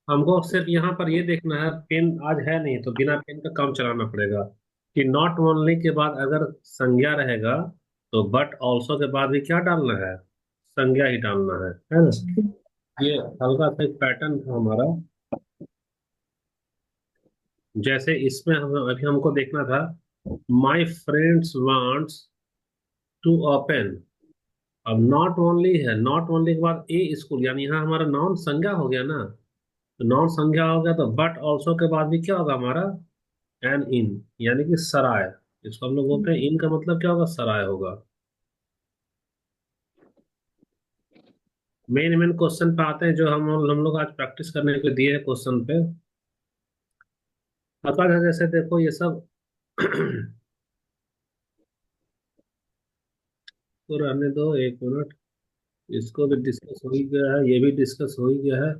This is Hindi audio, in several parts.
हमको सिर्फ यहाँ पर ये देखना है, पेन आज है नहीं तो बिना पेन का काम चलाना पड़ेगा। कि नॉट ओनली के बाद अगर संज्ञा रहेगा तो बट ऑल्सो के बाद भी क्या डालना है? संज्ञा ही डालना है ना। ये हल्का सा एक पैटर्न था हमारा। जैसे इसमें हम अभी हमको देखना था, my friends wants to open. अब नॉट ओनली है, नॉट ओनली के बाद ए स्कूल, यानी यहाँ हमारा नाउन संज्ञा हो गया ना। तो नाउन संज्ञा हो गया तो बट ऑल्सो के बाद भी क्या होगा हमारा? एन इन, यानी कि सराय। इसको हम लोग बोलते हैं इन का मतलब क्या होगा? सराय होगा। मेन मेन क्वेश्चन पे आते हैं जो हम लोग आज प्रैक्टिस करने के दिए हैं क्वेश्चन पे। पता है जैसे देखो ये सब तो रहने दो एक मिनट। इसको भी डिस्कस हो ही गया है, ये भी डिस्कस हो ही गया है।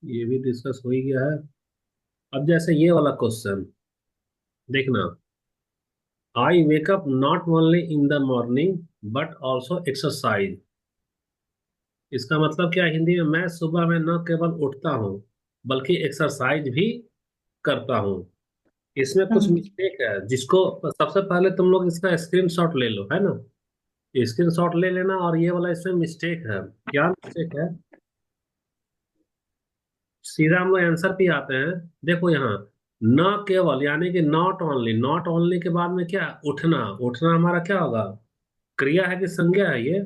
ये भी डिस्कस हो ही गया है। अब जैसे ये वाला क्वेश्चन देखना, I wake up not only in the morning but also exercise. इसका मतलब क्या है हिंदी में? मैं सुबह में न केवल उठता हूँ बल्कि एक्सरसाइज भी करता हूँ। इसमें कुछ मिस्टेक है, जिसको सबसे पहले तुम लोग इसका स्क्रीनशॉट ले लो, है ना। स्क्रीनशॉट ले लेना, और ये वाला इसमें मिस्टेक है। क्या मिस्टेक है? सीधा हम लोग आंसर पे आते हैं। देखो यहाँ, न केवल यानी कि नॉट ओनली, नॉट ओनली के बाद में क्या? उठना। उठना हमारा क्या होगा? क्रिया है कि संज्ञा है ये?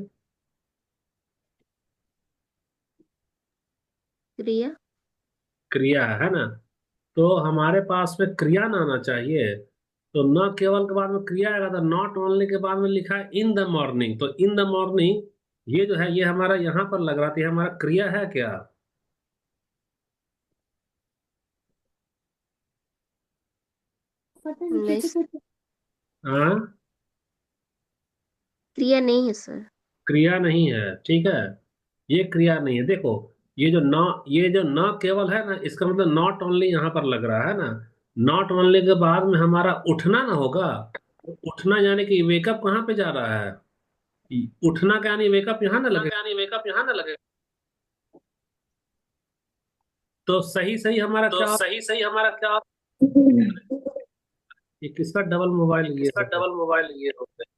क्रिया। क्रिया है ना। तो हमारे पास में क्रिया ना आना चाहिए। तो न केवल के बाद में क्रिया आएगा, तो नॉट ओनली के बाद में लिखा है इन द मॉर्निंग, तो इन द मॉर्निंग ये जो है ये हमारा यहाँ पर लग रहा था, ये हमारा क्रिया है क्या? नहीं, हाँ, क्रिया नहीं है सर। क्रिया नहीं है, ठीक है। ये क्रिया नहीं है, देखो। ये जो न केवल है ना, इसका मतलब नॉट ओनली यहाँ पर लग रहा है ना। नॉट ओनली के बाद में हमारा उठना ना होगा। तो उठना यानी कि वेकअप कहाँ पे जा रहा है? उठना का यानी वेकअप यहाँ ना उठना लगे। का यानी वेकअप यहाँ ना लगे। तो सही सही हमारा तो क्या? सही सही हमारा क्या? ये किसका डबल मोबाइल ये ये किसका हो गया? डबल मोबाइल ये होता है?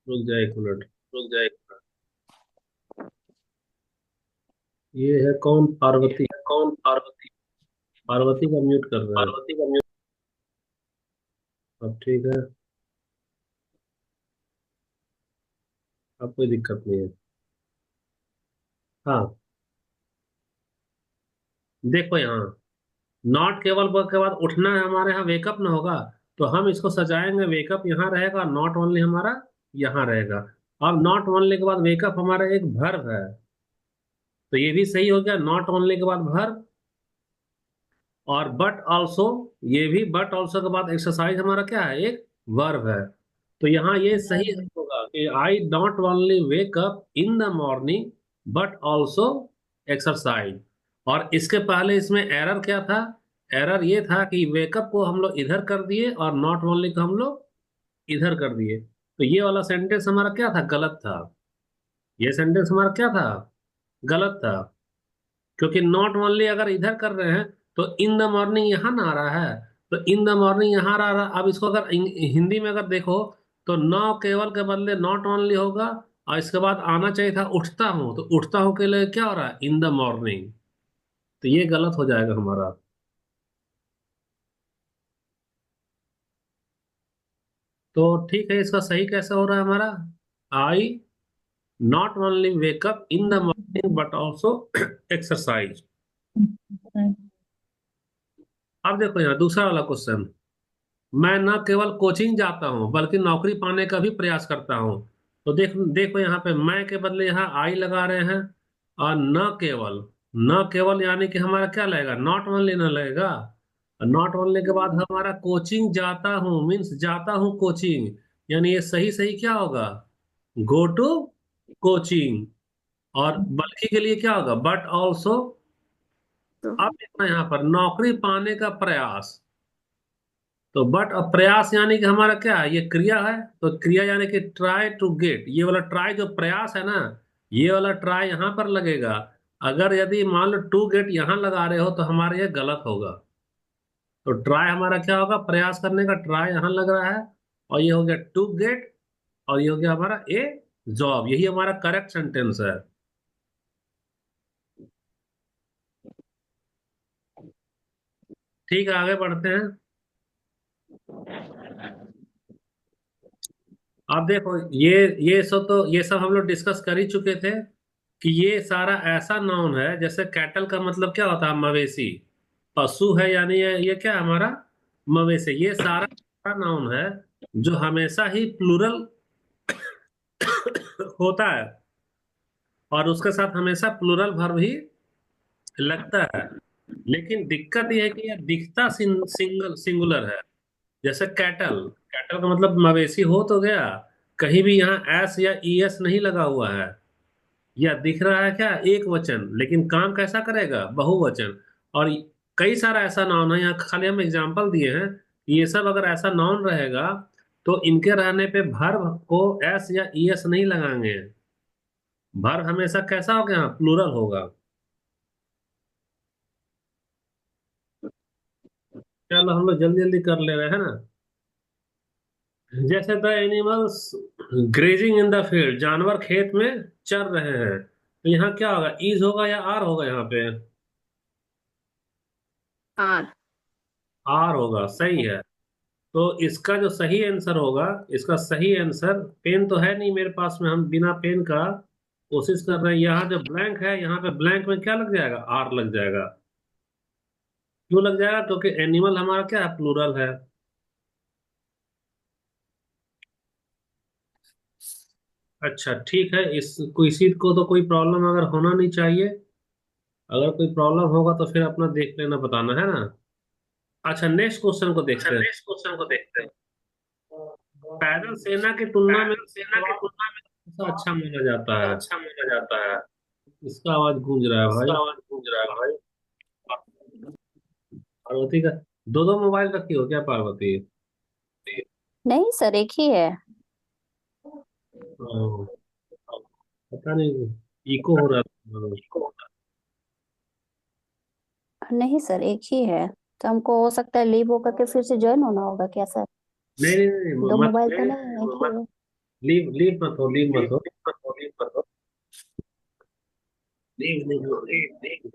रुक जाए एक मिनट। रुक जाए। ये है कौन? ये पार्वती। है कौन? पार्वती। पार्वती का म्यूट कर रहा है। पार्वती का म्यूट। अब ठीक है। अब कोई दिक्कत नहीं है। हाँ, देखो यहाँ, नॉट केवल के बाद उठना है हमारे यहाँ, वेकअप ना होगा। तो हम इसको सजाएंगे, वेकअप यहाँ रहेगा, नॉट ओनली हमारा यहाँ रहेगा। अब नॉट ओनली के बाद वेकअप हमारा एक वर्ब है। तो ये भी सही हो गया, नॉट ओनली के बाद वर्ब। और बट ऑल्सो, ये भी बट ऑल्सो के बाद एक्सरसाइज हमारा क्या है? एक वर्ब है। तो यहाँ ये सही होगा कि I don't only wake up in the morning but also exercise. और इसके पहले इसमें एरर क्या था? एरर ये था कि वेकअप को हम लोग इधर कर दिए और नॉट ओनली को हम लोग इधर कर दिए। तो ये वाला सेंटेंस हमारा क्या था? गलत था। ये सेंटेंस हमारा क्या था? गलत था। क्योंकि नॉट ओनली अगर इधर कर रहे हैं तो इन द मॉर्निंग यहाँ ना आ रहा है। तो इन द मॉर्निंग यहाँ आ रहा। अब इसको अगर हिंदी में अगर देखो तो न केवल के बदले नॉट ओनली होगा। और इसके बाद आना चाहिए था उठता हूँ, तो उठता हूँ के लिए क्या हो रहा है? इन द मॉर्निंग। तो ये गलत हो जाएगा हमारा। तो ठीक है, इसका सही कैसे हो रहा है हमारा? I not only wake up in the morning but also exercise. अब देखो यहाँ दूसरा वाला क्वेश्चन, मैं न केवल कोचिंग जाता हूँ बल्कि नौकरी पाने का भी प्रयास करता हूँ। तो देखो यहाँ पे मैं के बदले यहाँ आई लगा रहे हैं। और न केवल, न केवल यानी कि हमारा क्या लगेगा? नॉट ओनली ना लगेगा। नॉट ओनली के बाद हमारा कोचिंग जाता हूँ मीन्स जाता हूँ कोचिंग। यानी ये सही सही क्या होगा? Go to coaching. और बल्कि के लिए क्या होगा? But also. तो अब देखना यहाँ पर नौकरी पाने का प्रयास। तो बट अब प्रयास यानी कि हमारा क्या है? ये क्रिया है। तो क्रिया यानी कि ट्राई टू गेट, ये वाला ट्राई जो प्रयास है ना, ये वाला ट्राई यहाँ पर लगेगा। अगर यदि मान लो टू गेट यहाँ लगा रहे हो तो हमारे ये गलत होगा। तो ट्राई हमारा क्या होगा, प्रयास करने का, ट्राई यहाँ लग रहा है। और ये हो गया टू गेट, और ये हो गया हमारा ए जॉब। यही हमारा करेक्ट सेंटेंस है। ठीक है, आगे बढ़ते हैं। अब देखो, ये सब हम लोग डिस्कस कर ही चुके थे कि ये सारा ऐसा नाउन है, जैसे कैटल का मतलब क्या होता है, मवेशी। पशु है, यानी ये क्या है हमारा, मवेशी। ये सारा नाउन है जो हमेशा ही प्लूरल होता है, और उसके साथ हमेशा प्लूरल वर्ब ही लगता है। लेकिन दिक्कत यह है कि यह दिखता सिंगुलर है। जैसे कैटल, कैटल का मतलब मवेशी हो तो गया, कहीं भी यहाँ एस या ईएस नहीं लगा हुआ है। यह दिख रहा है क्या, एक वचन, लेकिन काम कैसा करेगा, बहुवचन। और कई सारा ऐसा नाउन है, यहाँ खाली हम एग्जांपल दिए हैं। ये सब अगर ऐसा नाउन रहेगा तो इनके रहने पे वर्ब को एस या ईएस नहीं लगाएंगे। वर्ब हमेशा कैसा होगा, यहाँ प्लूरल होगा। चलो हम लोग जल्दी जल्दी कर ले रहे हैं ना। जैसे the animals grazing in the field, जानवर खेत में चर रहे हैं, तो यहाँ क्या होगा, इज होगा या आर होगा यहाँ पे। आर। आर होगा, सही है। तो इसका जो सही आंसर होगा, इसका सही आंसर, पेन तो है नहीं मेरे पास में, हम बिना पेन का कोशिश कर रहे हैं। यहाँ जो ब्लैंक है, यहाँ पे ब्लैंक में क्या लग जाएगा, आर लग जाएगा। क्यों लग जाएगा, क्योंकि एनिमल हमारा क्या है, प्लूरल है। अच्छा ठीक है, इसी को तो कोई प्रॉब्लम अगर होना नहीं चाहिए। अगर कोई प्रॉब्लम होगा तो फिर अपना देख लेना, बताना है ना। अच्छा, नेक्स्ट क्वेश्चन को अच्छा, देखते हैं। नेक्स्ट क्वेश्चन को देखते हैं। पैदल सेना की तुलना में पैदल सेना की घुड़सवार तुलना में कौन सा अच्छा माना जाता कौन सा है। अच्छा माना जाता है। इसका आवाज गूंज रहा है इसका भाई। आवाज गूंज रहा है भाई। पार्वती का दो दो मोबाइल रखी हो क्या, पार्वती। नहीं सर, एक ही है। ओ, पता नहीं, इको हो रहा था। नहीं सर, एक ही है। तो हमको हो सकता है लीव होकर के फिर से ज्वाइन होना होगा क्या सर? नहीं नहीं नहीं, दो मत। मोबाइल तो नहीं, एक ही है। लीव लीव मत हो, लीव मत लीव हो। मत हो, लीव मत हो। लीव नहीं हो, लीव लीव।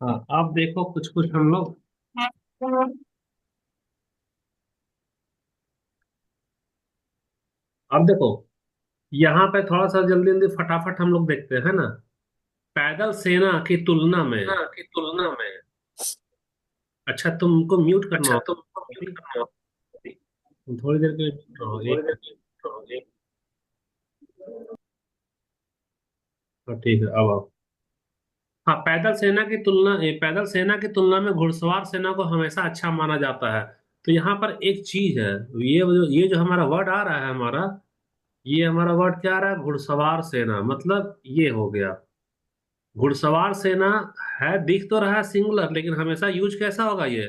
हाँ, अब देखो कुछ कुछ हम लोग, अब देखो यहाँ पे थोड़ा सा जल्दी जल्दी फटाफट हम लोग देखते हैं ना। पैदल सेना की तुलना में, ना की तुलना में। अच्छा तुमको म्यूट करना अच्छा, तुमको म्यूट होगा। करना होगा। तुम थोड़ी देर के लिए म्यूट रहो, थोड़ी एक। देर के लिए रहोगे। हाँ ठीक है, अब आओ। हाँ, पैदल सेना की तुलना में घुड़सवार सेना को हमेशा अच्छा माना जाता है। तो यहाँ पर एक चीज है, ये जो हमारा वर्ड आ रहा है हमारा, ये हमारा वर्ड क्या आ रहा है, घुड़सवार सेना, मतलब ये हो गया घुड़सवार सेना। है, दिख तो रहा है सिंगुलर, लेकिन हमेशा यूज कैसा होगा, ये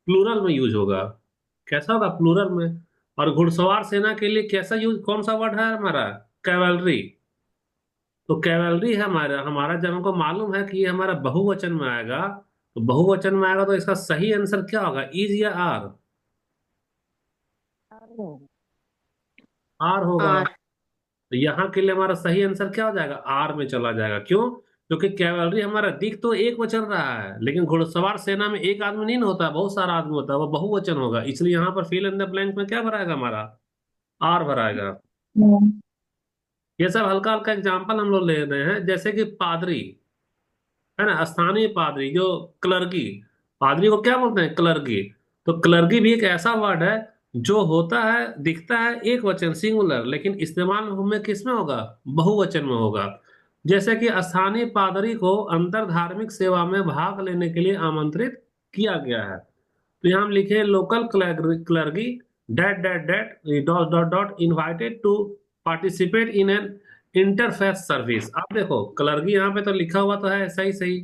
प्लूरल में यूज होगा। कैसा होगा, प्लूरल में। और घुड़सवार सेना के लिए कैसा यूज, कौन सा वर्ड है हमारा, कैवलरी। तो कैवलरी है हमारा हमारा जब हमको मालूम है कि ये हमारा बहुवचन में आएगा, तो बहुवचन में आएगा तो इसका सही आंसर क्या होगा, इज या आर। आर होगा। आर। तो यहाँ के लिए हमारा सही आंसर क्या हो जाएगा, आर में चला जाएगा। क्यों, क्योंकि कैवलरी हमारा दिख तो एक वचन रहा है, लेकिन घुड़सवार सेना में एक आदमी नहीं ना होता, बहुत सारा आदमी होता है, वो बहुवचन होगा, इसलिए यहाँ पर फिल इन द ब्लैंक में क्या भराएगा हमारा, आर भराएगा। ये सब हल्का हल्का एग्जाम्पल हम लोग ले रहे हैं, जैसे कि पादरी है ना, स्थानीय पादरी, जो क्लर्की, पादरी को क्या बोलते हैं, क्लर्की। तो क्लर्की भी एक ऐसा वर्ड है जो होता है, दिखता है एक वचन सिंगुलर, लेकिन इस्तेमाल में किस में होगा, बहुवचन में होगा। जैसे कि स्थानीय पादरी को अंतर धार्मिक सेवा में भाग लेने के लिए आमंत्रित किया गया है। तो यहाँ हम लिखे लोकल क्लर्की डैट डैट डैट dot dot dot invited to participate in an interface service. अब देखो क्लर्की यहाँ पे तो लिखा हुआ तो है सही सही,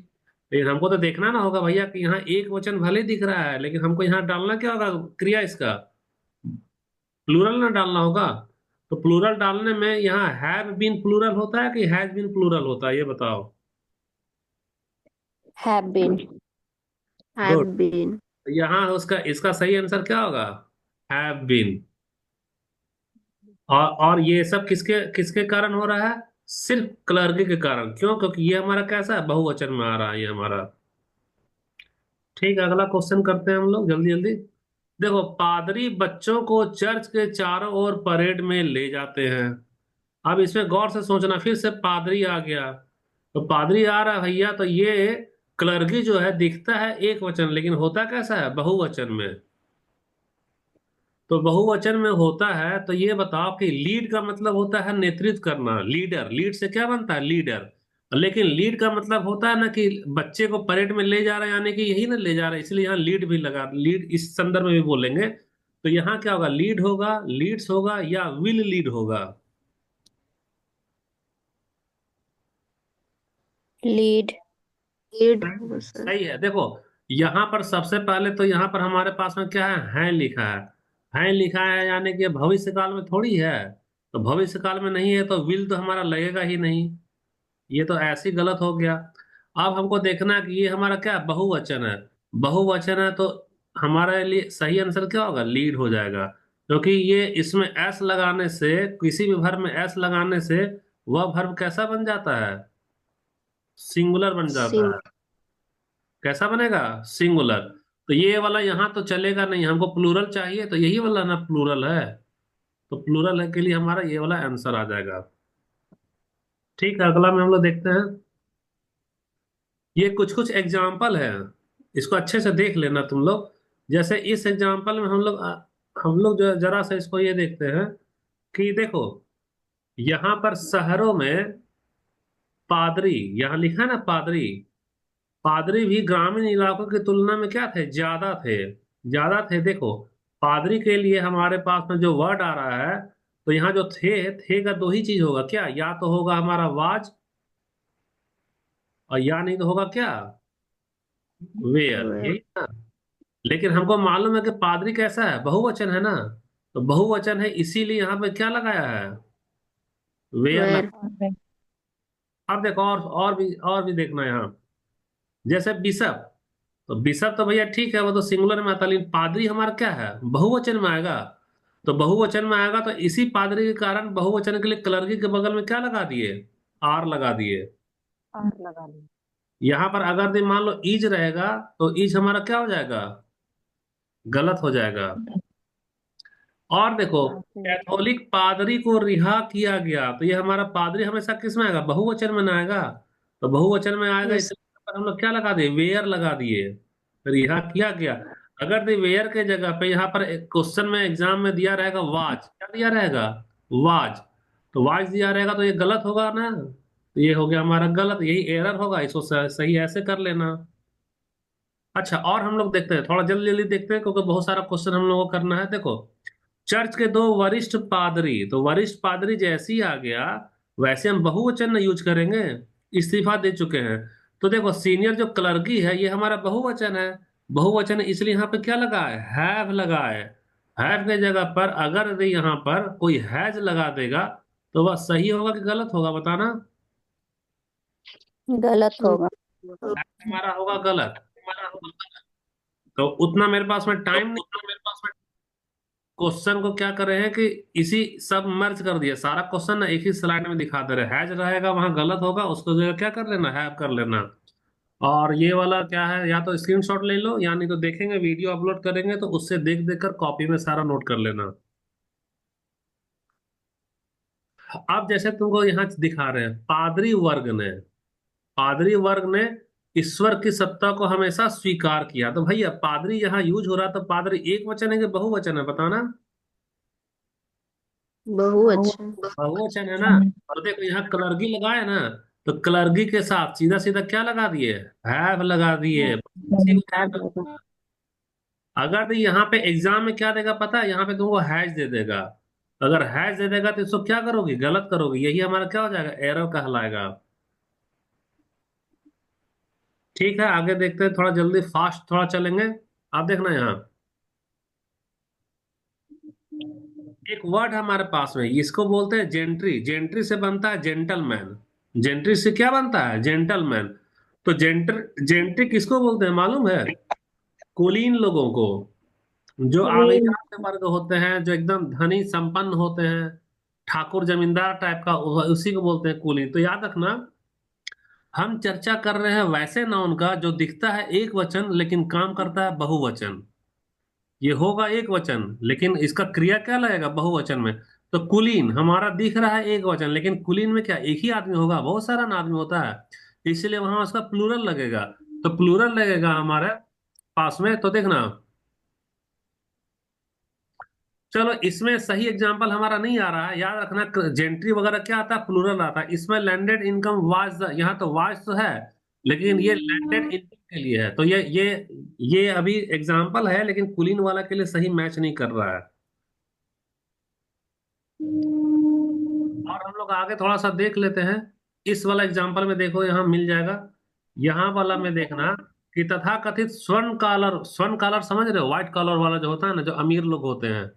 लेकिन हमको तो देखना ना होगा भैया कि यहाँ एक वचन भले दिख रहा है, लेकिन हमको यहाँ डालना क्या होगा, क्रिया इसका प्लूरल ना डालना होगा। तो प्लूरल डालने में यहाँ हैव बीन प्लूरल होता है कि हैज बीन प्लूरल होता है, ये बताओ। Have been. Have good. Been. यहाँ उसका इसका सही आंसर क्या होगा, हैव बीन। और ये सब किसके किसके कारण हो रहा है, सिर्फ क्लर्की के कारण। क्यों, क्योंकि ये हमारा कैसा है, बहुवचन में आ रहा है ये हमारा। ठीक है, अगला क्वेश्चन करते हैं हम लोग जल्दी जल्दी। देखो, पादरी बच्चों को चर्च के चारों ओर परेड में ले जाते हैं। अब इसमें गौर से सोचना, फिर से पादरी आ गया। तो पादरी आ रहा है भैया, तो ये क्लर्की जो है दिखता है एक वचन, लेकिन होता कैसा है, बहुवचन में। तो बहुवचन में होता है, तो ये बताओ कि लीड का मतलब होता है नेतृत्व करना, लीडर। लीड से क्या बनता है, लीडर। लेकिन लीड का मतलब होता है ना कि बच्चे को परेड में ले जा रहा है, यानी कि यही ना ले जा रहा है, इसलिए यहाँ लीड भी लगा, लीड इस संदर्भ में भी बोलेंगे। तो यहाँ क्या होगा, लीड होगा, लीड्स होगा, या विल लीड होगा। लीड। लीड होगा सर। सही है। देखो, यहाँ पर सबसे पहले तो यहाँ पर हमारे पास में क्या है लिखा है लिखा है, यानी कि भविष्य काल में थोड़ी है। तो भविष्य काल में नहीं है तो विल तो हमारा लगेगा ही नहीं, ये तो ऐसे ही गलत हो गया। अब हमको देखना है कि ये हमारा क्या बहुवचन है। बहुवचन है तो हमारे लिए सही आंसर क्या होगा, लीड हो जाएगा। क्योंकि ये इसमें एस लगाने से, किसी भी वर्ब में एस लगाने से वह वर्ब कैसा बन जाता है, सिंगुलर बन जाता सिंग। है। कैसा बनेगा, सिंगुलर। तो ये वाला यहाँ तो चलेगा नहीं, हमको प्लूरल चाहिए, तो यही वाला ना प्लूरल है। तो प्लूरल है के लिए हमारा ये वाला आंसर आ जाएगा। ठीक है, अगला में हम लोग देखते हैं। ये कुछ कुछ एग्जाम्पल है, इसको अच्छे से देख लेना तुम लोग। जैसे इस एग्जाम्पल में हम लोग जो जरा सा इसको ये देखते हैं कि देखो, यहाँ पर शहरों में पादरी, यहाँ लिखा है ना पादरी। पादरी भी ग्रामीण इलाकों की तुलना में क्या थे, ज्यादा थे। ज्यादा थे। देखो, पादरी के लिए हमारे पास में जो वर्ड आ रहा है, तो यहाँ जो थे का दो ही चीज होगा क्या, या तो होगा हमारा वाज, और या नहीं तो होगा क्या, वेयर, यही ना। लेकिन हमको मालूम है कि पादरी कैसा है, बहुवचन है ना। तो बहुवचन है, इसीलिए यहाँ पे क्या लगाया है, वेयर वेयर। लगा। अब देखो, और भी देखना यहाँ। जैसे बिशप, तो बिशप तो भैया ठीक है, वो तो सिंगुलर में आता है, लेकिन पादरी हमारा क्या है, बहुवचन में आएगा। तो बहुवचन में आएगा, तो इसी पादरी के कारण बहुवचन के लिए क्लर्की के बगल में क्या लगा दिए, आर लगा दिए। आर लगा ली। यहाँ पर अगर दिन मान लो इज रहेगा, तो इज हमारा क्या हो जाएगा, गलत हो जाएगा। और देखो, कैथोलिक पादरी को रिहा किया गया, तो ये हमारा पादरी हमेशा किस में आएगा, बहुवचन में ना आएगा। तो बहुवचन में आएगा, यस। इसलिए यहाँ पर हम लोग क्या लगा दिए, वेयर लगा दिए, रिहा किया गया। अगर दे वेयर के जगह पे यहाँ पर क्वेश्चन में एग्जाम में दिया रहेगा वाज, क्या दिया रहेगा, वाज। तो वाज दिया रहेगा, तो ये गलत होगा ना। तो ये हो गया हमारा गलत, यही एरर होगा, इसको सही ऐसे कर लेना। अच्छा, और हम लोग देखते हैं, थोड़ा जल्दी जल्दी देखते हैं, क्योंकि बहुत सारा क्वेश्चन हम लोगों को करना है। देखो, चर्च के दो वरिष्ठ पादरी, तो वरिष्ठ पादरी जैसे ही आ गया, वैसे हम बहुवचन न यूज करेंगे, इस्तीफा दे चुके हैं। तो देखो, सीनियर जो क्लर्की है ये हमारा बहुवचन है। बहुवचन है, इसलिए यहाँ पे क्या लगा है, हैव लगा है। हैव के जगह पर अगर यदि यहाँ पर कोई हैज लगा देगा, तो वह सही होगा कि गलत होगा, बताना। गलत होगा। हमारा होगा गलत। तो उतना मेरे पास में टाइम नहीं, क्वेश्चन को क्या कर रहे हैं कि इसी सब मर्ज कर दिया, सारा क्वेश्चन ना एक ही स्लाइड में दिखा दे रहे हैं। हैज रहेगा वहां गलत होगा, उसको जगह क्या कर लेना, हैव कर लेना। और ये वाला क्या है, या तो स्क्रीनशॉट ले लो, या नहीं तो देखेंगे वीडियो अपलोड करेंगे, तो उससे देख देख कर कॉपी में सारा नोट कर लेना। अब जैसे तुमको यहाँ दिखा रहे हैं, पादरी वर्ग ने ईश्वर की सत्ता को हमेशा स्वीकार किया। तो भैया पादरी यहाँ यूज हो रहा, तो पादरी एक वचन है कि बहुवचन है, बताना। बहुवचन। बहुवचन है ना। और देखो यहाँ क्लर्गी लगाए ना, तो क्लर्गी के साथ सीधा सीधा क्या लगा दिए, हैव लगा दिए। इसी को ध्यान होगा। रखना। अगर तो यहाँ पे एग्जाम में क्या देगा पता है, यहाँ पे तुमको हैज दे देगा। अगर हैज दे देगा तो इसको क्या करोगे, गलत करोगे, यही हमारा क्या हो जाएगा, एरर कहलाएगा। ठीक है, आगे देखते हैं, थोड़ा जल्दी फास्ट थोड़ा चलेंगे। आप देखना यहाँ एक वर्ड हमारे पास में, इसको बोलते हैं जेंट्री। जेंट्री से बनता है जेंटलमैन। जेंट्री से क्या बनता है, जेंटलमैन। तो जेंट्री किसको बोलते हैं मालूम है, कुलीन लोगों को, जो कुलीन। आभिजात्य वर्ग होते हैं, जो एकदम धनी संपन्न होते हैं, ठाकुर जमींदार टाइप का, उसी को बोलते हैं कुलीन। तो याद रखना, हम चर्चा कर रहे हैं वैसे नाउन का जो दिखता है एक वचन लेकिन काम करता है बहुवचन। ये होगा एक वचन लेकिन इसका क्रिया क्या लगेगा बहुवचन में। तो कुलीन हमारा दिख रहा है एक वचन, लेकिन कुलीन में क्या एक ही आदमी होगा, बहुत सारा आदमी होता है, इसलिए वहां उसका प्लूरल लगेगा। तो प्लूरल लगेगा हमारे पास में, तो देखना। चलो इसमें सही एग्जांपल हमारा नहीं आ रहा है, याद रखना जेंट्री वगैरह क्या आता है, प्लूरल आता है। इसमें लैंडेड इनकम वाज, यहाँ तो वाज तो है, लेकिन ये लैंडेड इनकम के लिए है। तो ये अभी एग्जांपल है, लेकिन कुलीन वाला के लिए सही मैच नहीं कर रहा है। और हम लोग आगे थोड़ा सा देख लेते हैं। इस वाला एग्जांपल में देखो, यहाँ मिल जाएगा। यहाँ वाला में देखना कि तथा कथित स्वर्ण कॉलर समझ रहे हो, व्हाइट कॉलर वाला जो होता है ना, जो अमीर लोग होते हैं।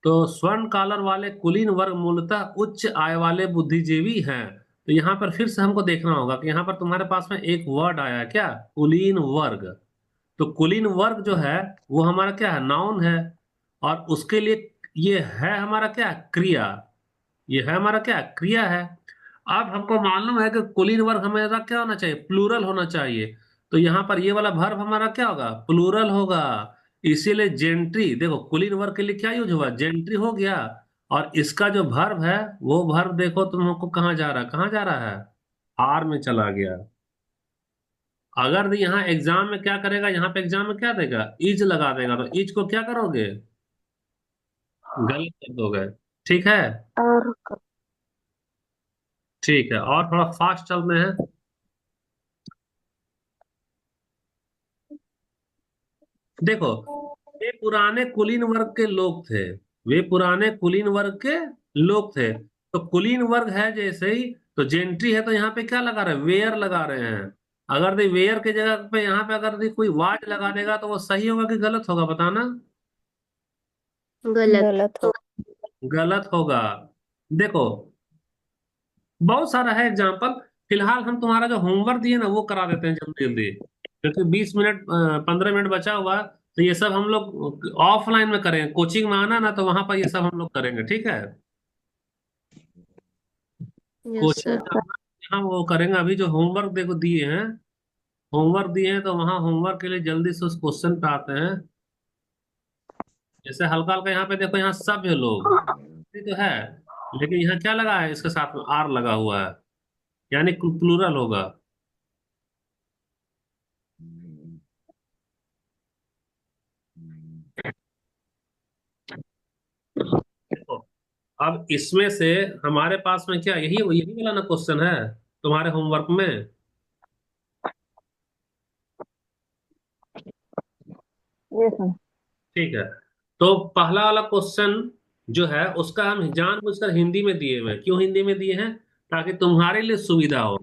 तो स्वर्ण कॉलर वाले कुलीन वर्ग मूलतः उच्च आय वाले बुद्धिजीवी हैं। तो यहाँ पर फिर से हमको देखना होगा कि यहाँ पर तुम्हारे पास में एक वर्ड आया है क्या, कुलीन वर्ग। तो कुलीन वर्ग जो है वो हमारा क्या है, नाउन है। और उसके लिए ये है हमारा क्या, क्रिया। ये है हमारा क्या, क्रिया है। अब हमको मालूम है कि कुलीन वर्ग हमारा क्या होना चाहिए, प्लूरल होना चाहिए। तो यहाँ पर ये वाला वर्ब हमारा क्या होगा, प्लूरल होगा। इसीलिए जेंट्री, देखो कुलीन वर्ग के लिए क्या यूज हुआ, जेंट्री हो गया। और इसका जो वर्ब है वो वर्ब देखो तुमको कहाँ जा रहा है, कहाँ जा रहा है, आर में चला गया। अगर यहाँ एग्जाम में क्या करेगा, यहाँ पे एग्जाम में क्या देगा, इज लगा देगा, तो इज को क्या करोगे, गलत कर दोगे। ठीक है। और ठीक है, और थोड़ा फास्ट चलते हैं। देखो, वे पुराने कुलीन वर्ग के लोग थे। वे पुराने कुलीन वर्ग के लोग थे। तो कुलीन वर्ग है जैसे ही, तो जेंट्री है तो यहाँ पे क्या लगा रहे हैं, वेयर लगा रहे हैं। अगर दे वेयर के जगह पे यहाँ पे अगर दे कोई वाज लगा देगा तो वो सही होगा कि गलत होगा, बताना। गलत। गलत हो। गलत होगा। देखो बहुत सारा है एग्जाम्पल। फिलहाल हम तुम्हारा जो होमवर्क दिए ना वो करा देते हैं जल्दी जल्दी, क्योंकि 20 मिनट 15 मिनट बचा हुआ है। तो ये सब हम लोग ऑफलाइन में करेंगे, कोचिंग में आना ना, तो वहां पर ये सब हम लोग करेंगे, ठीक है। Yes coaching sir. में आना, यहाँ वो करेंगे। अभी जो होमवर्क देखो दिए हैं, होमवर्क दिए हैं, तो वहाँ होमवर्क के लिए जल्दी से उस क्वेश्चन पे आते हैं। जैसे हल्का हल्का यहाँ पे देखो, यहाँ सभ्य लोग ये तो है, लेकिन यहाँ क्या लगा है, इसके साथ में आर लगा हुआ है, यानी प्लूरल होगा। देखो, अब इसमें से हमारे पास में क्या, यही यही वाला ना क्वेश्चन है तुम्हारे होमवर्क में। ये सुन। ठीक है, तो पहला वाला क्वेश्चन जो है उसका हम जानबूझकर हिंदी में दिए हुए हैं। क्यों हिंदी में दिए हैं, ताकि तुम्हारे लिए सुविधा हो।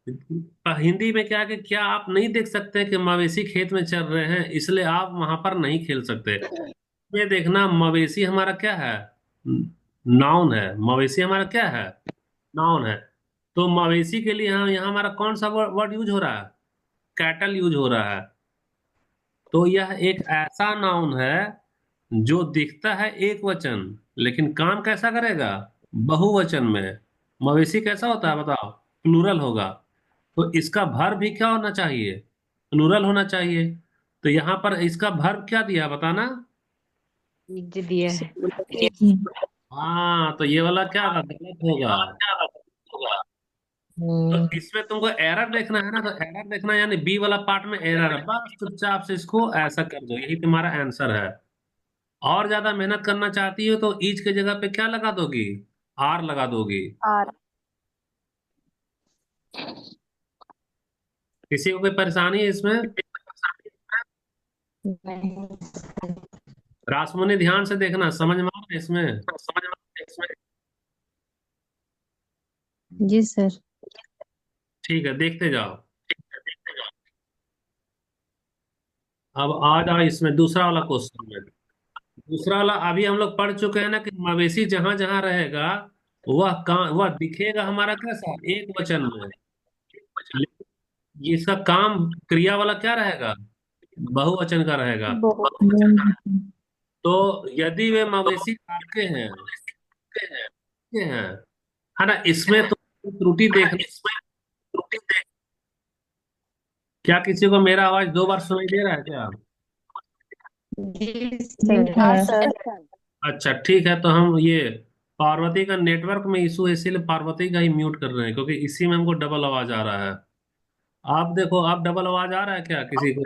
हिंदी में क्या है कि क्या आप नहीं देख सकते कि मवेशी खेत में चल रहे हैं, इसलिए आप वहां पर नहीं खेल सकते। ये देखना, मवेशी हमारा क्या है, नाउन है। मवेशी हमारा क्या है, नाउन है। तो मवेशी के लिए यहाँ हमारा कौन सा वर्ड यूज हो रहा है, कैटल यूज हो रहा है। तो यह एक ऐसा नाउन है जो दिखता है एक वचन, लेकिन काम कैसा करेगा, बहुवचन में। मवेशी कैसा होता है बताओ, प्लूरल होगा। तो इसका भर भी क्या होना चाहिए, प्लूरल होना चाहिए। तो यहाँ पर इसका भर क्या दिया बताना। जी दिया है। हाँ, तो ये वाला क्या होगा, गलत होगा। तो इसमें तुमको एरर देखना है ना, तो एरर देखना यानी बी वाला पार्ट में एरर है, बस चुपचाप से इसको ऐसा कर दो, यही तुम्हारा आंसर है। और ज्यादा मेहनत करना चाहती हो तो ईच के जगह पे क्या लगा दोगी, आर लगा दोगी। आर। किसी को कोई परेशानी है इसमें, नहीं। रासमुनि ध्यान से देखना, समझ में आ रहा है इसमें। जी सर। ठीक है, देखते जाओ। अब आ जाओ इसमें दूसरा वाला क्वेश्चन में। दूसरा वाला अभी हम लोग पढ़ चुके हैं ना कि मवेशी जहां जहां रहेगा वह दिखेगा हमारा कैसा, एक वचन में। लेकिन इसका काम क्रिया वाला क्या रहेगा, बहुवचन का रहेगा। बहुत। तो यदि वे मवेशी आपके हैं, ये हैं, है ना, इसमें तो त्रुटि देखना। क्या किसी को मेरा आवाज दो बार सुनाई दे रहा है क्या? जी हाँ सर। सर। अच्छा ठीक है, तो हम ये पार्वती का नेटवर्क में इशू है, इसीलिए पार्वती का ही म्यूट कर रहे हैं, क्योंकि इसी में हमको डबल आवाज आ रहा है। आप देखो, आप डबल आवाज आ रहा है क्या किसी को?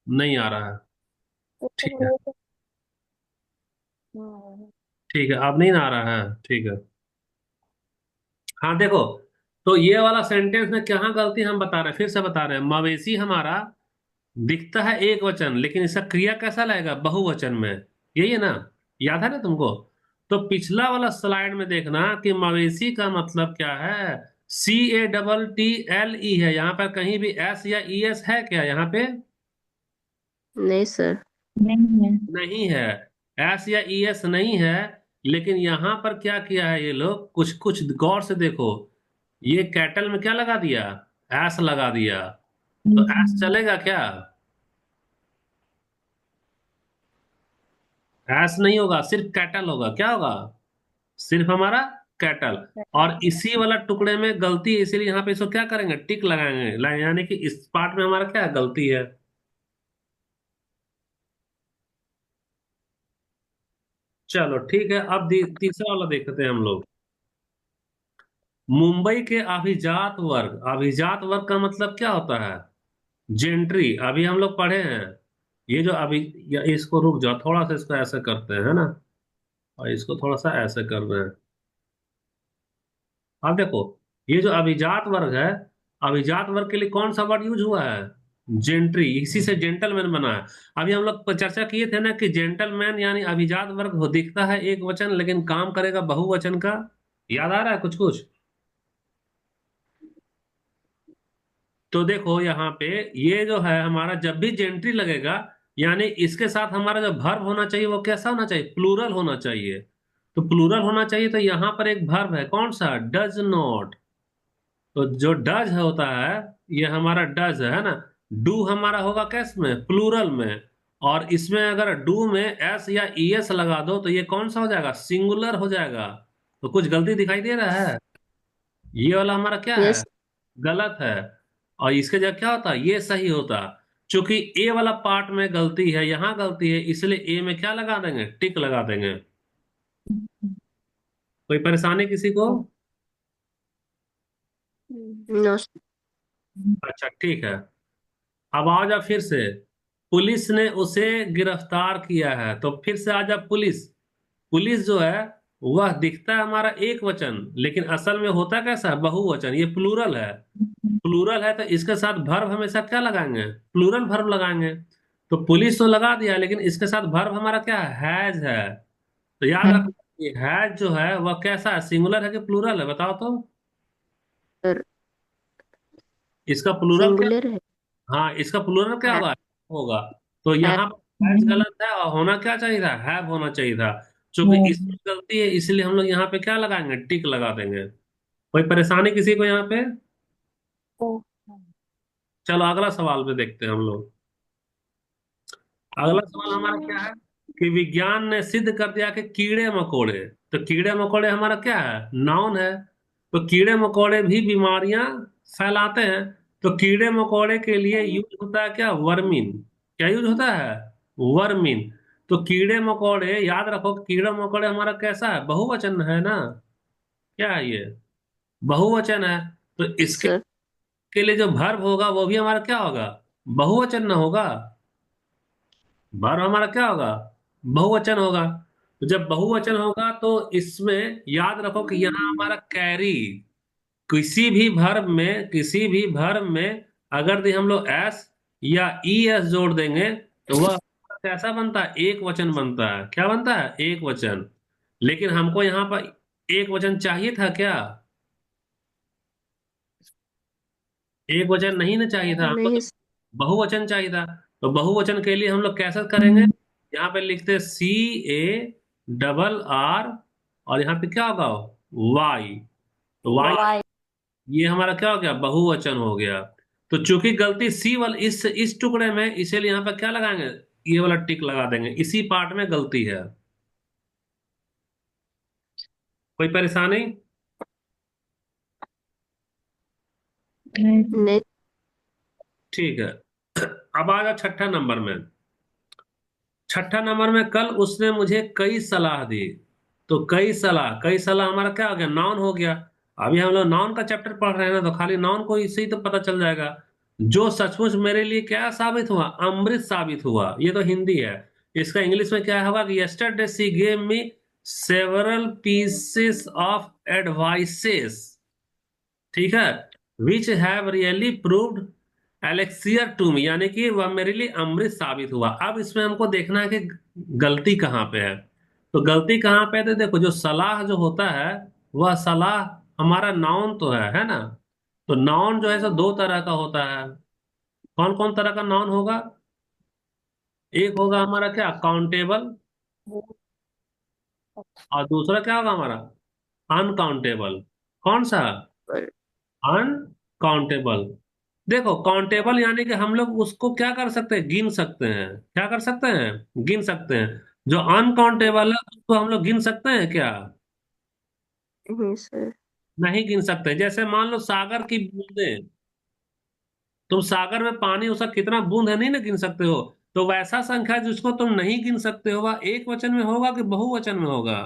नहीं आ रहा है। ठीक है, ठीक है, अब नहीं आ रहा है, ठीक है। हाँ देखो, तो ये वाला सेंटेंस में क्या गलती हम बता रहे हैं, फिर से बता रहे हैं। मवेशी हमारा दिखता है एक वचन, लेकिन इसका क्रिया कैसा लगेगा, बहुवचन में। यही है ना, याद है ना तुमको? तो पिछला वाला स्लाइड में देखना कि मवेशी का मतलब क्या है, CATTLE है। यहाँ पर कहीं भी एस या ES है क्या यहाँ पे? नहीं सर। नहीं है, एस या ES नहीं है। लेकिन यहाँ पर क्या किया है ये लोग, कुछ कुछ गौर से देखो। ये कैटल में क्या लगा दिया, एस लगा दिया। तो एस चलेगा क्या? एस नहीं होगा, सिर्फ कैटल होगा। क्या होगा? सिर्फ हमारा कैटल। और इसी वाला टुकड़े में गलती है, इसीलिए यहाँ पे इसको क्या करेंगे, टिक लगाएंगे। यानी कि इस पार्ट में हमारा क्या गलती है। चलो ठीक है, अब तीसरा वाला देखते हैं हम लोग। मुंबई के अभिजात वर्ग, अभिजात वर्ग का मतलब क्या होता है, जेंट्री। अभी हम लोग पढ़े हैं। ये जो अभी, या इसको रुक जाओ थोड़ा सा, इसको ऐसे करते हैं, है ना, और इसको थोड़ा सा ऐसे कर रहे हैं। अब देखो, ये जो अभिजात वर्ग है, अभिजात वर्ग के लिए कौन सा वर्ड यूज हुआ है, जेंट्री। इसी से जेंटलमैन बना है। अभी हम लोग चर्चा किए थे ना कि जेंटलमैन यानी अभिजात वर्ग हो, दिखता है एक वचन लेकिन काम करेगा बहुवचन का। याद आ रहा है कुछ कुछ? तो देखो यहाँ पे, ये जो है हमारा, जब भी जेंट्री लगेगा, यानी इसके साथ हमारा जो वर्ब होना चाहिए वो कैसा होना चाहिए, प्लूरल होना चाहिए। तो प्लूरल होना चाहिए, तो यहाँ पर एक वर्ब है, कौन सा, डज नॉट। तो जो डज होता है, ये हमारा डज है ना। डू हमारा होगा कैस में, प्लूरल में। और इसमें अगर डू में एस या ES लगा दो तो ये कौन सा हो जाएगा, सिंगुलर हो जाएगा। तो कुछ गलती दिखाई दे रहा है? ये वाला हमारा क्या है, यस। गलत है। और इसके जगह क्या होता, ये सही होता। चूंकि ए वाला पार्ट में गलती है, यहाँ गलती है, इसलिए ए में क्या लगा देंगे, टिक लगा देंगे। कोई परेशानी किसी को? नो। अच्छा ठीक है। अब आ जा फिर से, पुलिस ने उसे गिरफ्तार किया है। तो फिर से आ जा, पुलिस। पुलिस जो है वह दिखता है हमारा एक वचन, लेकिन असल में होता कैसा है, बहुवचन। ये प्लूरल है। प्लूरल है तो इसके साथ वर्ब हमेशा क्या लगाएंगे, प्लूरल वर्ब लगाएंगे। तो पुलिस तो लगा दिया, लेकिन इसके साथ वर्ब हमारा क्या है, हैज है। तो याद रखो, ये हैज जो है वह कैसा है, सिंगुलर है कि प्लूरल है, बताओ तो। सर इसका प्लूरल क्या, सिंगुलर है। हाँ इसका प्लूरल क्या है। होगा, होगा। तो है। यहाँ पर हैज गलत है, और होना क्या चाहिए था, हैव होना चाहिए था। क्योंकि इसमें गलती है, इसलिए हम लोग यहाँ पे क्या लगाएंगे, टिक लगा देंगे। कोई परेशानी किसी को यहाँ पे? चलो अगला सवाल पे देखते हैं हम लोग। अगला सवाल हमारा क्या है कि विज्ञान ने सिद्ध कर दिया कि कीड़े मकोड़े, तो कीड़े मकोड़े हमारा क्या है, नाउन है। तो कीड़े मकोड़े भी बीमारियां फैलाते हैं। तो कीड़े मकोड़े के लिए यूज होता है क्या, वर्मिन। क्या यूज होता है, वर्मिन। तो कीड़े मकोड़े, याद रखो, कीड़े मकोड़े हमारा कैसा है, बहुवचन है ना। क्या है ये, बहुवचन है। तो इसके सर के लिए जो वर्ब होगा वो भी हमारा क्या होगा, बहुवचन ना होगा। वर्ब हमारा क्या होगा, बहुवचन होगा। तो जब बहुवचन होगा तो इसमें याद रखो कि यहाँ हमारा कैरी, किसी भी वर्ब में अगर हम लोग एस या ES जोड़ देंगे तो वह कैसा बनता है? एक वचन बनता है। क्या बनता है? एक वचन। लेकिन हमको यहाँ पर एक वचन चाहिए था क्या? एक वचन नहीं ना चाहिए था हमको, नहीं तो बहुवचन चाहिए था। तो बहुवचन के लिए हम लोग कैसे करेंगे? यहाँ पे लिखते CARR, और यहाँ पे क्या होगा? वाई। तो वाई, वाई। ये हमारा क्या हो गया? बहुवचन हो गया। तो चूंकि गलती सी वाला इस टुकड़े में, इसीलिए यहाँ पे क्या लगाएंगे? ये वाला टिक लगा देंगे, इसी पार्ट में गलती है। कोई परेशानी? नहीं ठीक है। अब आ जाओ छठा नंबर में। छठा नंबर में, कल उसने मुझे कई सलाह दी। तो कई सलाह हमारा क्या हो गया? नाउन हो गया। अभी हम लोग नाउन का चैप्टर पढ़ रहे हैं ना, तो खाली नाउन को इससे ही तो पता चल जाएगा। जो सचमुच मेरे लिए क्या साबित हुआ? अमृत साबित हुआ। ये तो हिंदी है। इसका इंग्लिश में क्या होगा कि yesterday she gave me several pieces of advices, ठीक है, which have really proved elixir to me, यानी कि वह मेरे लिए अमृत साबित हुआ। अब इसमें हमको देखना है कि गलती कहाँ पे है। तो गलती कहाँ पे है? तो देखो, जो सलाह जो होता है, वह सलाह हमारा नाउन तो है ना। तो नाउन जो है सो दो तरह का होता है। कौन कौन तरह का नाउन होगा? एक होगा हमारा क्या? काउंटेबल। और दूसरा क्या होगा हमारा? अनकाउंटेबल। कौन सा? पर अनकाउंटेबल। देखो, काउंटेबल यानी कि हम लोग उसको क्या कर सकते हैं? गिन सकते हैं। क्या कर सकते हैं? गिन सकते हैं। जो अनकाउंटेबल है उसको हम लोग गिन सकते हैं क्या? नहीं सर। नहीं गिन सकते। जैसे मान लो सागर की बूंदें, तुम सागर में पानी उसका कितना बूंद है नहीं ना गिन सकते हो। तो वैसा संख्या जिसको तुम नहीं गिन सकते हो, वह एक वचन में होगा कि बहुवचन में होगा?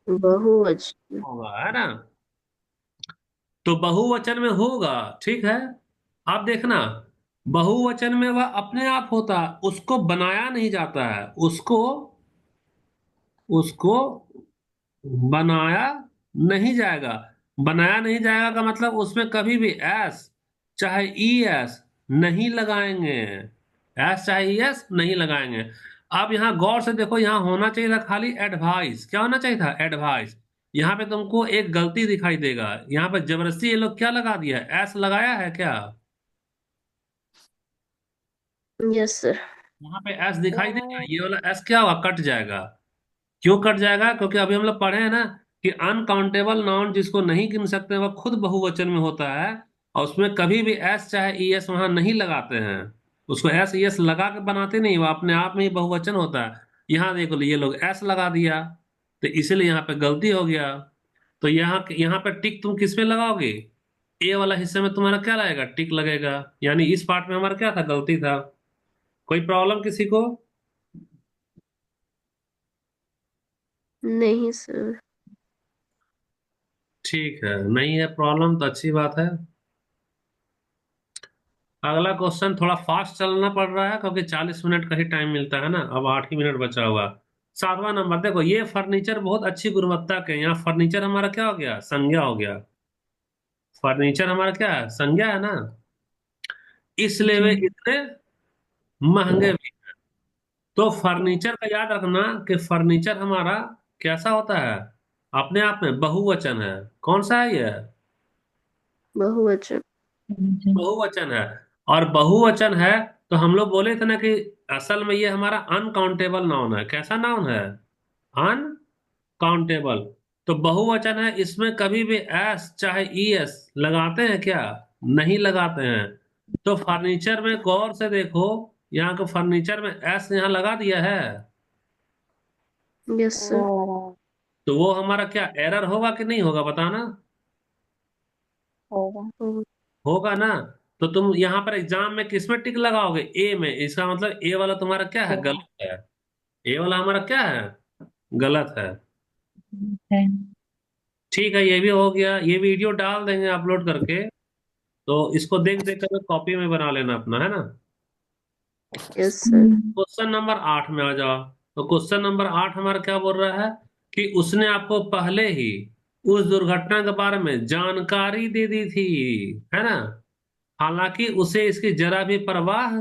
बहुवचन। होगा, है ना। तो बहुवचन में होगा, ठीक है। आप देखना, बहुवचन में वह अपने आप होता है, उसको बनाया नहीं जाता है। उसको उसको बनाया नहीं जाएगा। बनाया नहीं जाएगा का मतलब उसमें कभी भी एस चाहे ई एस नहीं लगाएंगे। एस चाहे ई एस नहीं लगाएंगे। अब यहाँ गौर से देखो, यहाँ होना चाहिए था खाली एडवाइस। क्या होना चाहिए था? एडवाइस। यहाँ पे तुमको एक गलती दिखाई देगा। यहाँ पे जबरदस्ती ये लोग क्या लगा दिया है? एस लगाया है क्या? Yes sir. यहाँ पे एस दिखाई देगा, ये वाला एस क्या होगा? कट जाएगा। क्यों कट जाएगा? क्योंकि अभी हम लोग पढ़े हैं ना कि अनकाउंटेबल नाउन जिसको नहीं गिन सकते वह खुद बहुवचन में होता है। और उसमें कभी भी एस चाहे ई एस वहां नहीं लगाते हैं। उसको एस ई एस लगा के बनाते नहीं, वह अपने आप में ही बहुवचन होता है। यहाँ देखो, ये लोग एस लगा दिया, तो इसलिए यहाँ पे गलती हो गया। तो यहाँ यहाँ पे टिक तुम किस में लगाओगे? ए वाला हिस्से में तुम्हारा क्या लगेगा? टिक लगेगा। यानी इस पार्ट में हमारा क्या था? गलती था। कोई प्रॉब्लम किसी को? नहीं सर। ठीक है, नहीं है प्रॉब्लम तो अच्छी बात है। अगला क्वेश्चन थोड़ा फास्ट चलना पड़ रहा है क्योंकि 40 मिनट का ही टाइम मिलता है ना, अब 8 ही मिनट बचा हुआ। सातवां नंबर देखो, ये फर्नीचर बहुत अच्छी गुणवत्ता के। यहाँ फर्नीचर हमारा क्या हो गया? संज्ञा हो गया। फर्नीचर हमारा क्या है? संज्ञा है ना। इसलिए वे इतने महंगे भी। तो फर्नीचर का याद रखना कि फर्नीचर हमारा कैसा होता है? अपने आप में बहुवचन है। कौन सा है ये? बहुवचन। बहुवचन है। और बहुवचन है, तो हम लोग बोले थे ना कि असल में ये हमारा अनकाउंटेबल नाउन है। कैसा नाउन है? अनकाउंटेबल। तो बहुवचन है, इसमें कभी भी एस चाहे ई एस लगाते हैं क्या? नहीं लगाते हैं। तो फर्नीचर में गौर से देखो, यहाँ के फर्नीचर में एस यहाँ लगा दिया है। Yes sir. तो वो हमारा क्या एरर होगा कि नहीं होगा? बताना। होगा। होगा ना। तो तुम यहाँ पर एग्जाम में किस में टिक लगाओगे? ए में। इसका मतलब ए वाला तुम्हारा क्या है? गलत है। ए वाला हमारा क्या है? गलत है। ठीक है, ये भी हो गया। ये वीडियो डाल देंगे अपलोड करके, तो इसको देख देख कर कॉपी में बना लेना अपना, है ना। Yes sir. क्वेश्चन नंबर 8 में आ जाओ। तो क्वेश्चन नंबर 8 हमारा क्या बोल रहा है कि उसने आपको पहले ही उस दुर्घटना के बारे में जानकारी दे दी थी, है ना। हालांकि उसे इसकी जरा भी परवाह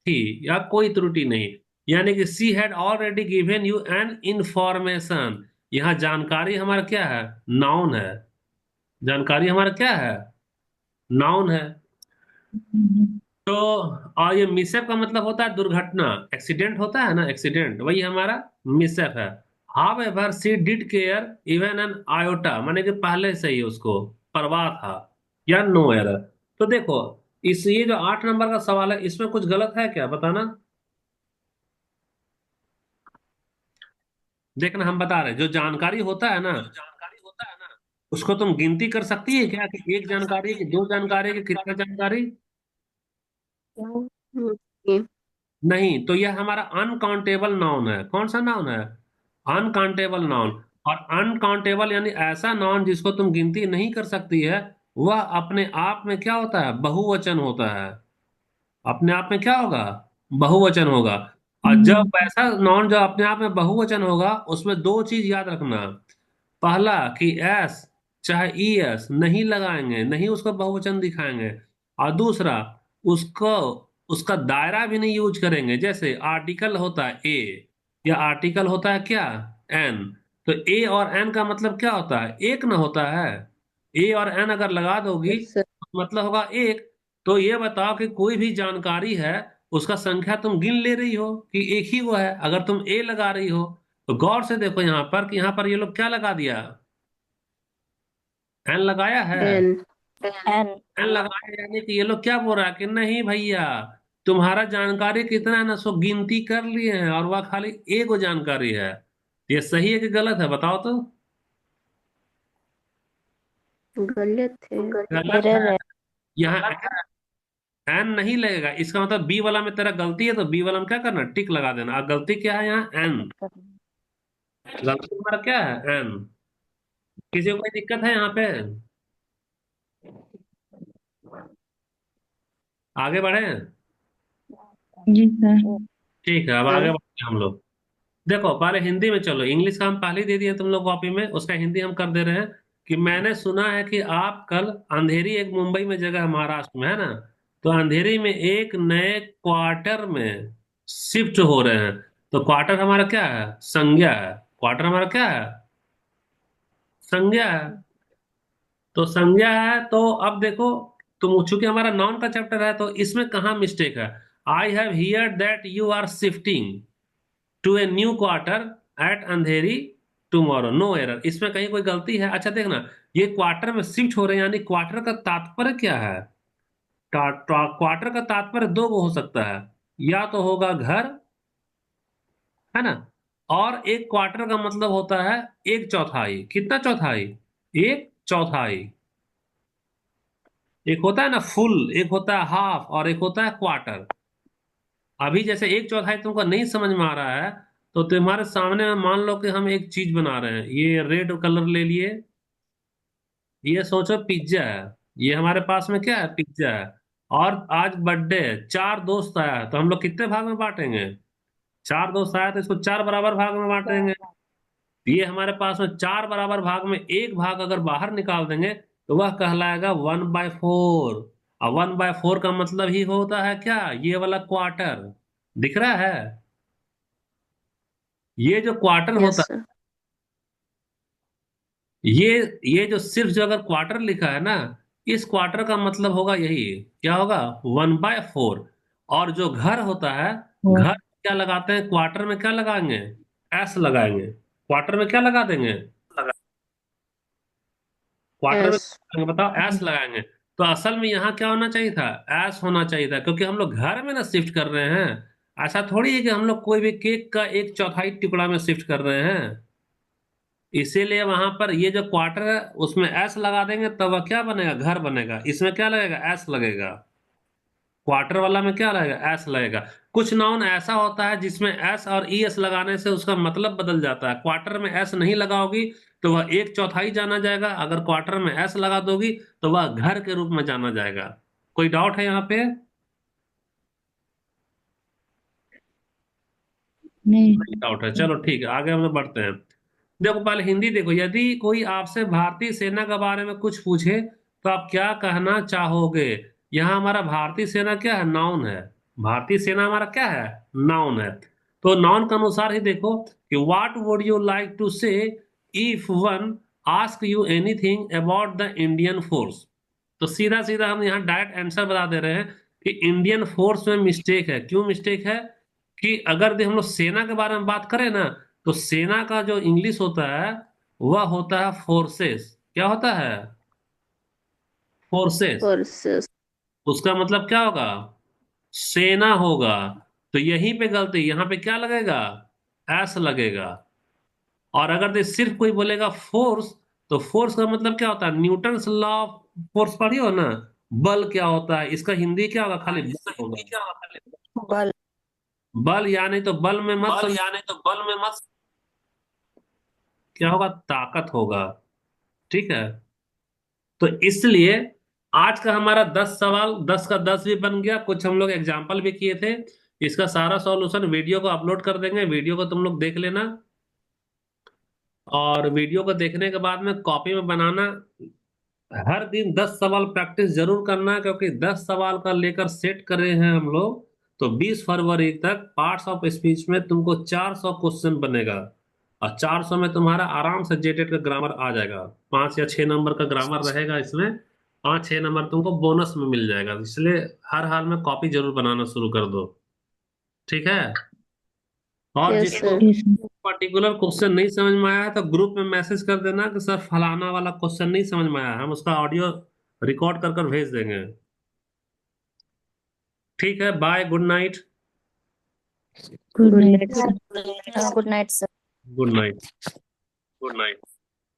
थी या कोई त्रुटि नहीं। यानी कि she had already given you an information. यहाँ जानकारी हमारा क्या है? नाउन है। जानकारी हमारा क्या है? नाउन है। तो और ये मिसअप का मतलब होता है दुर्घटना, एक्सीडेंट होता है ना, एक्सीडेंट, वही हमारा मिसअप है। How ever see did care even an iota, माने कि पहले से ही उसको परवाह था, या नो एरर। तो देखो, इस ये जो 8 नंबर का सवाल है इसमें कुछ गलत है क्या, बताना। देखना, हम बता रहे हैं, जो जानकारी होता है ना उसको तुम गिनती कर सकती है क्या, कि एक जानकारी है कि दो जानकारी है कि कितना जानकारी? ये नहीं, तो यह हमारा अनकाउंटेबल नाउन है। कौन सा नाउन है? Uncountable noun. और अनकाउंटेबल यानी ऐसा नाउन जिसको तुम गिनती नहीं कर सकती है, वह अपने आप में क्या होता है? बहुवचन होता है। अपने आप में क्या होगा? बहुवचन होगा। और जब ऐसा नाउन जो अपने आप में बहुवचन होगा, उसमें दो चीज याद रखना। पहला कि एस चाहे ई एस नहीं लगाएंगे, नहीं उसको बहुवचन दिखाएंगे। और दूसरा, उसको उसका दायरा भी नहीं यूज करेंगे। जैसे आर्टिकल होता है ए, या आर्टिकल होता है क्या? एन। तो ए और एन का मतलब क्या होता है? एक ना होता है। ए और एन अगर लगा दोगी यस सर। तो मतलब होगा एक। तो ये बताओ कि कोई भी जानकारी है, उसका संख्या तुम गिन ले रही हो कि एक ही वो है? अगर तुम ए लगा रही हो तो गौर से देखो यहाँ पर, कि यहाँ पर ये लोग क्या लगा दिया? एन लगाया है। एन। एन। एन लगाया, यानी कि ये लोग क्या बोल रहा है कि नहीं भैया, तुम्हारा जानकारी कितना है ना, सो गिनती कर लिए हैं और वह खाली एक वो जानकारी है। ये सही है कि गलत है, बताओ तो। गलत है। गलत है। एरर है। यहाँ एन नहीं लगेगा, इसका मतलब बी वाला में तेरा गलती है, तो बी वाला में क्या करना? टिक लगा देना। और गलती क्या है यहाँ? एन। गलती हमारा क्या है? एन। किसी को कोई दिक्कत है यहाँ पे? आगे बढ़े? जी सर। ठीक है, अब आगे सर। बढ़ते हैं हम लोग। देखो, पहले हिंदी में चलो, इंग्लिश का हम पहले ही दे दिए तुम लोग कॉपी में, उसका हिंदी हम कर दे रहे हैं। कि मैंने सुना है कि आप कल, अंधेरी एक मुंबई में जगह है महाराष्ट्र में, है ना? तो अंधेरी में एक नए क्वार्टर में शिफ्ट हो रहे हैं। तो क्वार्टर हमारा क्या है? संज्ञा है। क्वार्टर हमारा क्या है? संज्ञा है। तो संज्ञा है, तो अब देखो, तुम चूंकि हमारा नाउन का चैप्टर है तो इसमें कहाँ मिस्टेक है? I have hear that you are shifting to a new quarter at Andheri tomorrow, no error. इसमें कहीं कोई गलती है? अच्छा देखना, ये क्वार्टर में शिफ्ट हो रहे हैं, यानी क्वार्टर का तात्पर्य क्या है? क्वार्टर का तात्पर्य दो वो हो सकता है। या तो होगा घर, है ना? और एक क्वार्टर का मतलब होता है एक चौथाई। कितना चौथाई? एक चौथाई। एक होता है ना फुल, एक होता है हाफ, और एक होता है क्वार्टर। अभी जैसे एक चौथाई तुमको नहीं समझ में आ रहा है, तो तुम्हारे सामने में मान लो कि हम एक चीज बना रहे हैं, ये रेड कलर ले लिए। ये सोचो पिज्जा है। ये हमारे पास में क्या है? पिज्जा है। और आज बर्थडे है, चार दोस्त आया है, तो हम लोग कितने भाग में बांटेंगे? चार दोस्त आया तो इसको चार बराबर भाग में बांटेंगे। ये हमारे पास में चार बराबर भाग में एक भाग अगर बाहर निकाल देंगे, तो वह कहलाएगा 1/4। और 1/4 का मतलब ही होता है क्या? ये वाला क्वार्टर। दिख रहा है? ये जो क्वार्टर यस होता सर। है, ये जो सिर्फ जो अगर क्वार्टर लिखा है ना, इस क्वार्टर का मतलब होगा यही। क्या होगा? 1/4। और जो घर होता है, घर क्या लगाते हैं? क्वार्टर में क्या लगाएंगे? एस लगाएंगे। क्वार्टर में क्या लगा देंगे? क्वार्टर में एस। क्या लगाएंगे बताओ? एस लगाएंगे। तो असल में यहाँ क्या होना चाहिए था? एस होना चाहिए था, क्योंकि हम लोग घर में ना शिफ्ट कर रहे हैं। ऐसा थोड़ी है कि हम लोग कोई भी केक का एक चौथाई टुकड़ा में शिफ्ट कर रहे हैं। इसीलिए वहां पर ये जो क्वार्टर है उसमें एस लगा देंगे, तब वह क्या बनेगा? घर बनेगा। इसमें क्या लगेगा? एस लगेगा। क्वार्टर वाला में क्या लगेगा? एस लगेगा। कुछ नाउन ऐसा होता है जिसमें एस और ई एस लगाने से उसका मतलब बदल जाता है। क्वार्टर में एस नहीं लगाओगी तो वह एक चौथाई जाना जाएगा, अगर क्वार्टर में एस लगा दोगी तो वह घर के रूप में जाना जाएगा। कोई डाउट है यहाँ पे? नहीं। नहीं डाउट है, चलो ठीक है, आगे हम लोग बढ़ते हैं। देखो, पहले हिंदी देखो। यदि कोई आपसे भारतीय सेना के बारे में कुछ पूछे तो आप क्या कहना चाहोगे? यहाँ हमारा भारतीय सेना क्या है? नाउन है। भारतीय सेना हमारा क्या है, नाउन है। तो नाउन के अनुसार ही देखो कि what would you like to say if one ask you anything about the Indian force. तो सीधा सीधा हम यहाँ डायरेक्ट आंसर बता दे रहे हैं कि इंडियन फोर्स में मिस्टेक है। क्यों मिस्टेक है कि अगर हम लोग सेना के बारे में बात करें ना, तो सेना का जो इंग्लिश होता है वह होता है फोर्सेस। क्या होता है, फोर्सेस। वर्सेस। उसका मतलब क्या होगा, सेना होगा। तो यहीं पे गलती, यहाँ पे क्या लगेगा, एस लगेगा। और अगर दे सिर्फ कोई बोलेगा फोर्स, तो फोर्स का मतलब क्या होता है, न्यूटन्स लॉ ऑफ फोर्स पढ़ी हो ना, बल क्या होता है, इसका हिंदी क्या होगा, खाली बल होगा। बल। बल यानी तो बल में मत बल यानी तो बल में मत। क्या होगा, ताकत होगा। ठीक है। तो इसलिए आज का हमारा 10 सवाल, 10 का 10 भी बन गया। कुछ हम लोग एग्जाम्पल भी किए थे। इसका सारा सॉल्यूशन वीडियो को अपलोड कर देंगे, वीडियो को तुम लोग देख लेना। और वीडियो को देखने के बाद में कॉपी में बनाना। हर दिन 10 सवाल प्रैक्टिस जरूर करना, क्योंकि 10 सवाल का लेकर सेट कर रहे हैं हम लोग। तो 20 फरवरी तक पार्ट्स ऑफ स्पीच में तुमको 400 क्वेश्चन बनेगा। और 400 में तुम्हारा आराम से जेटेट का ग्रामर आ जाएगा। 5 या 6 नंबर का ग्रामर रहेगा इसमें। 5 6 नंबर तुमको बोनस में मिल जाएगा। इसलिए हर हाल में कॉपी जरूर बनाना शुरू कर दो। ठीक है। और यस जिसको सर। जी सर। पर्टिकुलर क्वेश्चन नहीं समझ में आया तो ग्रुप में मैसेज कर देना कि सर फलाना वाला क्वेश्चन नहीं समझ में आया, हम उसका ऑडियो रिकॉर्ड कर कर भेज देंगे। ठीक है, bye, good night. Good good night night sir. Sir. Good night sir. Good night. Good night.